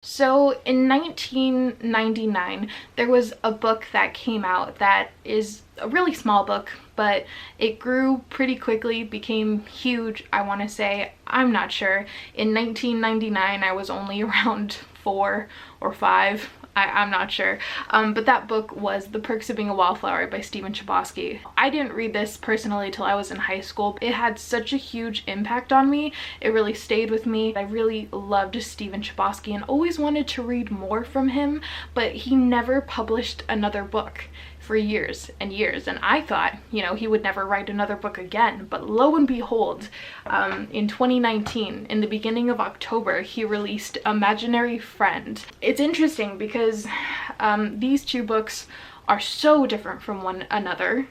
So in 1999, there was a book that came out that is a really small book, but it grew pretty quickly, became huge, I want to say. I'm not sure. In 1999, I was only around 4 or 5. I'm not sure. But that book was The Perks of Being a Wallflower by Chbosky. I didn't read this personally till I was in high school. It had such a huge impact on me. It really stayed with me. I really loved Chbosky and always wanted to read more from him, but he never published another book for years and years, and I thought, you know, he would never write another book again. But lo and behold, in 2019, in the beginning of October, he released Imaginary Friend. It's interesting because these two books are so different from one another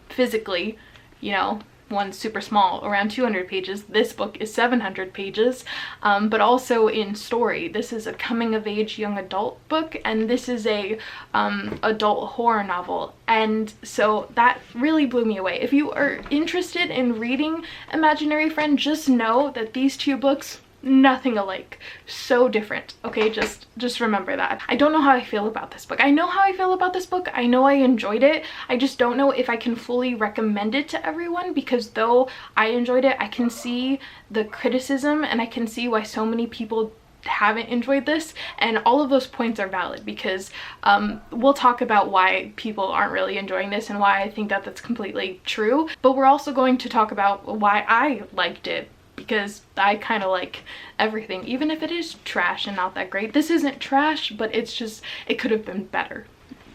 physically. You know, one's super small, around 200 pages. This book is 700 pages, but also in story. This is a coming-of-age young adult book, and this is a adult horror novel. And so that really blew me away. If you are interested in reading Imaginary Friend, just know that these two books, nothing alike, so different. Okay, just remember that. I don't know how I feel about this book. I know how I feel about this book. I know I enjoyed it. I just don't know if I can fully recommend it to everyone, because though I enjoyed it, I can see the criticism and I can see why so many people haven't enjoyed this, and all of those points are valid, because we'll talk about why people aren't really enjoying this and why I think that that's completely true. But we're also going to talk about why I liked it, because I kind of like everything, even if it is trash and not that great. This isn't trash, but it's just, it could have been better.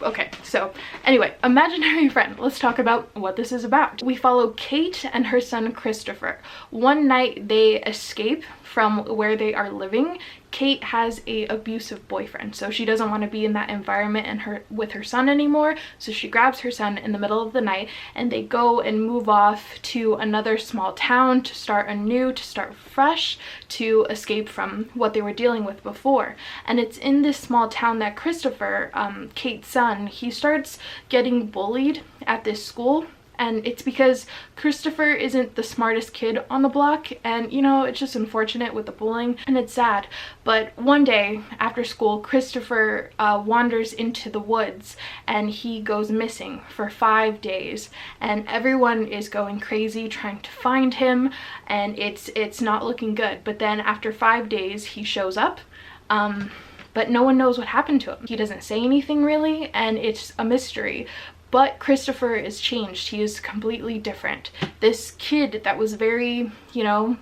Okay, so anyway, Imaginary Friend. Let's talk about what this is about. We follow Kate and her son Christopher. One night they escape from where they are living. Kate has a abusive boyfriend, so she doesn't want to be in that environment and with her son anymore, so she grabs her son in the middle of the night and they go and move off to another small town to start anew, to start fresh, to escape from what they were dealing with before. And it's in this small town that Christopher, Kate's son, he starts getting bullied at this school. And it's because Christopher isn't the smartest kid on the block, and you know, it's just unfortunate with the bullying and it's sad. But one day after school, Christopher wanders into the woods and he goes missing for 5 days, and everyone is going crazy trying to find him, and it's not looking good. But then after 5 days he shows up, but no one knows what happened to him. He doesn't say anything really, and it's a mystery. But Christopher is changed. He is completely different. This kid that was very, you know,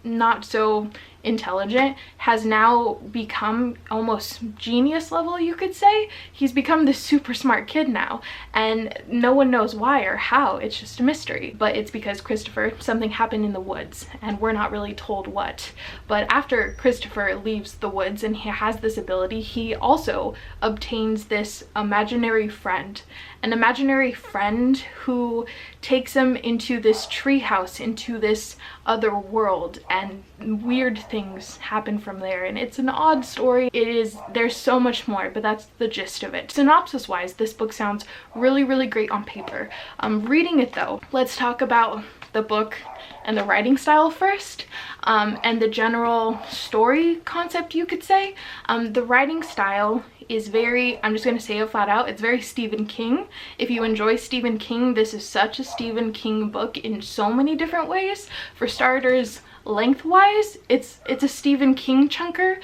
not so intelligent has now become almost genius level, you could say. He's become this super smart kid now, and no one knows why or how. It's just a mystery. But it's because Christopher, something happened in the woods, and we're not really told what. But after Christopher leaves the woods and he has this ability, he also obtains this imaginary friend. An imaginary friend who takes him into this treehouse, into this other world, and weird things happen from there. And it's an odd story. There's so much more, but that's the gist of it. Synopsis wise, this book sounds really, really great on paper. Reading it though, let's talk about the book and the writing style first, and the general story concept, you could say. The writing style is very, I'm just going to say it flat out, it's very Stephen King. If you enjoy Stephen King, this is such a Stephen King book in so many different ways. For starters, lengthwise, it's a Stephen King chunker.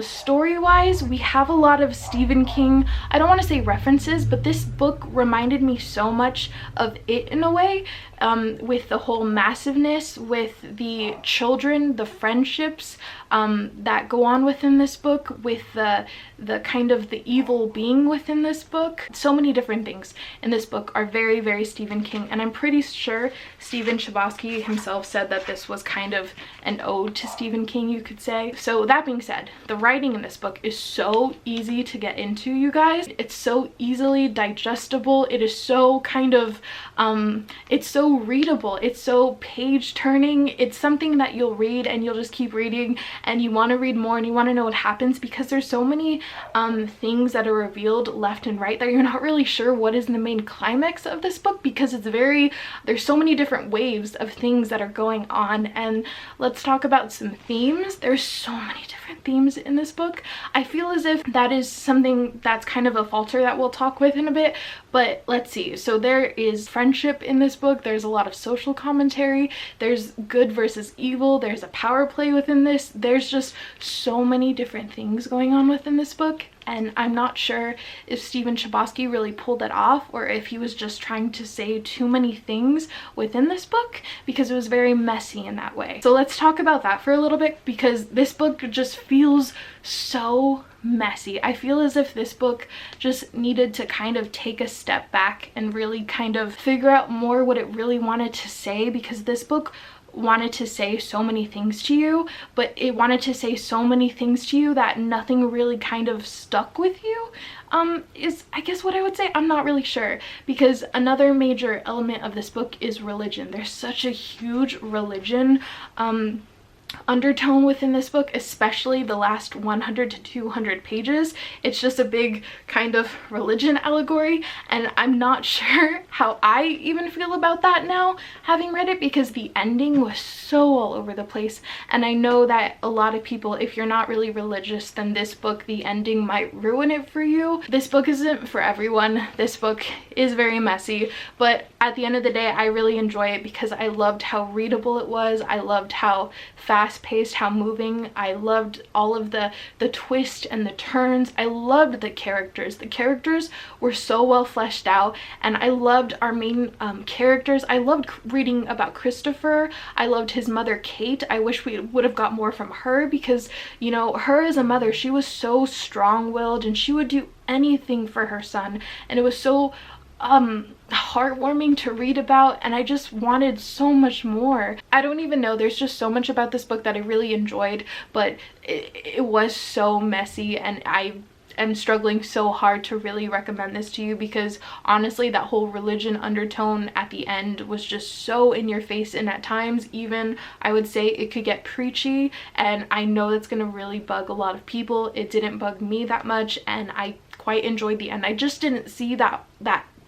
Story-wise, we have a lot of Stephen King, I don't want to say references, but this book reminded me so much of it in a way, with the whole massiveness, with the children, the friendships that go on within this book, with the kind of the evil being within this book. So many different things in this book are very, very Stephen King, and I'm pretty sure Stephen Chbosky himself said that this was kind of an ode to Stephen King, you could say. So that being said, the writing in this book is so easy to get into, you guys. It's so easily digestible. It is so kind of it's so readable. It's so page turning. It's something that you'll read and you'll just keep reading and you want to read more and you want to know what happens, because there's so many things that are revealed left and right that you're not really sure what is the main climax of this book, because it's there's so many different waves of things that are going on. And let's talk about some themes. There's so many different themes in this book. I feel as if that is something that's kind of a falter that we'll talk with in a bit, but let's see. So there is friendship in this book, there's a lot of social commentary, there's good versus evil, there's a power play within this, there's just so many different things going on within this book. And I'm not sure if Stephen Chbosky really pulled it off, or if he was just trying to say too many things within this book, because it was very messy in that way. So let's talk about that for a little bit, because this book just feels so messy. I feel as if this book just needed to kind of take a step back and really kind of figure out more what it really wanted to say, because this book wanted to say so many things to you, but it wanted to say so many things to you that nothing really kind of stuck with you, is I guess what I would say. I'm not really sure, because another major element of this book is religion. There's such a huge religion undertone within this book, especially the last 100 to 200 pages. It's just a big kind of religion allegory, and I'm not sure how I even feel about that now, having read it, because the ending was so all over the place. And I know that a lot of people, if you're not really religious, then this book, the ending might ruin it for you. This book isn't for everyone. This book is very messy, but at the end of the day, I really enjoy it because I loved how readable it was. I loved how fast-paced, how moving. I loved all of the twist and the turns. I loved the characters. The characters were so well fleshed out, and I loved our main characters. I loved reading about Christopher. I loved his mother, Kate. I wish we would have got more from her, because, you know, her as a mother, she was so strong-willed and she would do anything for her son, and it was so heartwarming to read about, and I just wanted so much more. I don't even know, there's just so much about this book that I really enjoyed, but it was so messy, and I am struggling so hard to really recommend this to you, because honestly that whole religion undertone at the end was just so in your face, and at times even I would say it could get preachy, and I know that's gonna really bug a lot of people. It didn't bug me that much, and I quite enjoyed the end. I just didn't see that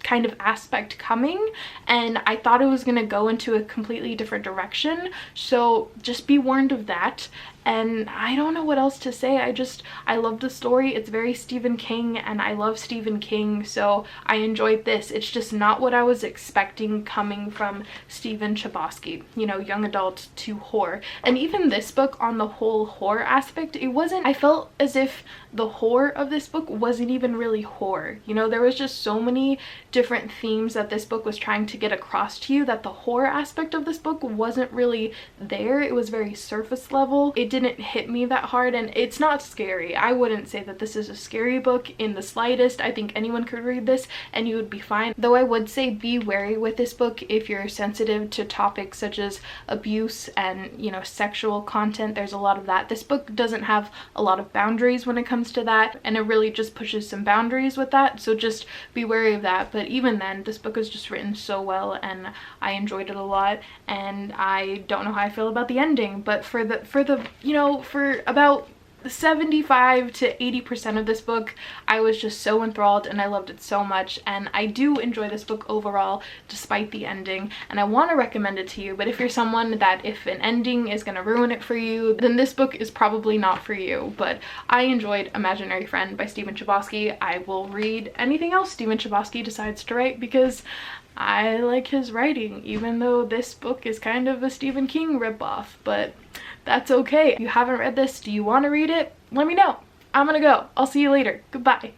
kind of aspect coming, and I thought it was going to go into a completely different direction, so just be warned of that. And I don't know what else to say. I love the story. It's very Stephen King, and I love Stephen King, so I enjoyed this. It's just not what I was expecting coming from Stephen Chbosky, you know, young adult to horror. And even this book, on the whole horror aspect, it wasn't, I felt as if the horror of this book wasn't even really horror. You know, there was just so many different themes that this book was trying to get across to you that the horror aspect of this book wasn't really there. It was very surface level. It didn't hit me that hard, and it's not scary. I wouldn't say that this is a scary book in the slightest. I think anyone could read this and you would be fine. Though I would say be wary with this book if you're sensitive to topics such as abuse and, you know, sexual content. There's a lot of that. This book doesn't have a lot of boundaries when it comes to that, and it really just pushes some boundaries with that, so just be wary of that. But even then, this book is just written so well, and I enjoyed it a lot. And I don't know how I feel about the ending, but for the you know, for about 75 to 80% of this book, I was just so enthralled, and I loved it so much. And I do enjoy this book overall despite the ending, and I want to recommend it to you. But if you're someone that if an ending is going to ruin it for you, then this book is probably not for you. But I enjoyed Imaginary Friend by Stephen Chbosky. I will read anything else Stephen Chbosky decides to write, because I like his writing, even though this book is kind of a Stephen King ripoff, but that's okay. If you haven't read this, do you want to read it? Let me know. I'm gonna go. I'll see you later. Goodbye.